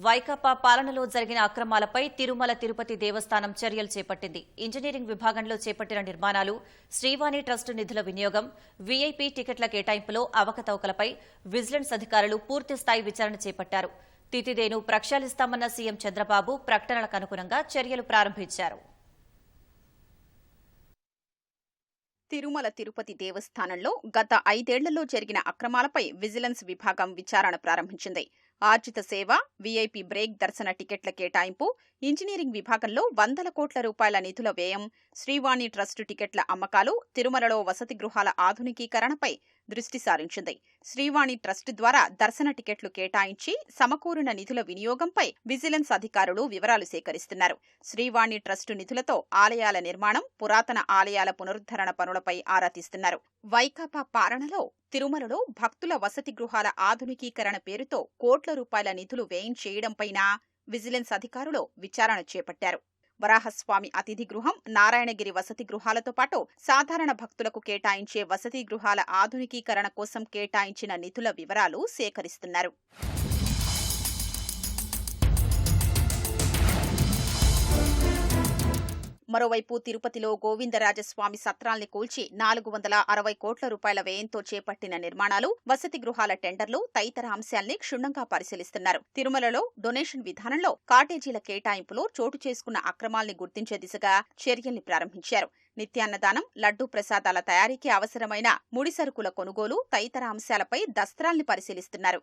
వైకాపా పాలనలో జరిగిన అక్రమాలపై తిరుమల తిరుపతి దేవస్థానం చర్యలు చేపట్టింది. ఇంజనీరింగ్ విభాగంలో చేపట్టిన నిర్మాణాలు, శ్రీవాణి ట్రస్టు నిధుల వినియోగం, వీఐపీ టికెట్ల కేటాయింపులో అవకతవకలపై విజిలెన్స్ అధికారులు పూర్తిస్థాయి విచారణ చేపట్టారు. తితిదేను ప్రక్షాళిస్తామన్న సీఎం చంద్రబాబు ప్రకటనలకు అనుగుణంగా చర్యలు ప్రారంభించారు. తిరుమల తిరుపతి దేవస్థానంలో గత 5 ఏళ్లలో జరిగిన అక్రమాలపై విజిలెన్స్ విభాగం విచారణ ప్రారంభించింది. ఆర్జిత సేవ, వీఐపీ బ్రేక్ దర్శన టికెట్ల కేటాయింపు, ఇంజనీరింగ్ విభాగంలో వందల కోట్ల రూపాయల నిధుల వ్యయం, శ్రీవాణి ట్రస్టు టికెట్ల అమ్మకాలు, తిరుమలలో వసతి గృహాల ఆధునికీకరణపై దృష్టి సారించింది. శ్రీవాణి ట్రస్టు ద్వారా దర్శన టికెట్లు కేటాయించి సమకూరిన నిధుల వినియోగంపై విజిలెన్స్ అధికారులు వివరాలు సేకరిస్తున్నారు. శ్రీవాణి ట్రస్టు నిధులతో ఆలయాల నిర్మాణం, పురాతన ఆలయాల పునరుద్ధరణ పనులపై ఆరా తీస్తున్నారు. వైకాపా పాలనలో తిరుమలలో భక్తుల వసతి గృహాల ఆధునికీకరణ పేరుతో కోట్ల రూపాయల నిధులు వ్యయం చేయడంపైనా విజిలెన్స్ అధికారులు విచారణ చేపట్టారు. వరాహస్వామి అతిథి గృహం, నారాయణగిరి వసతి గృహాలతో పాటు సాధారణ భక్తులకు కేటాయించే వసతి గృహాల ఆధునికీకరణ కోసం కేటాయించిన నిధుల వివరాలు సేకరిస్తున్నారు. మరోవైపు తిరుపతిలో గోవిందరాజస్వామి సత్రాల్ని కూల్చి 460 కోట్ల రూపాయల వ్యయంతో చేపట్టిన నిర్మాణాలు, వసతి గృహాల టెండర్లు తదితర అంశాల్ని క్షుణ్ణంగా పరిశీలిస్తున్నారు. తిరుమలలో డొనేషన్ విధానంలో కాటేజీల కేటాయింపులో చోటు చేసుకున్న అక్రమాల్ని గుర్తించే దిశగా చర్యల్ని ప్రారంభించారు. నిత్యాన్నదానం, లడ్డూ ప్రసాదాల తయారీకి అవసరమైన ముడిసరుకుల కొనుగోలు తదితర అంశాలపై దస్త్రాల్ని పరిశీలిస్తున్నారు.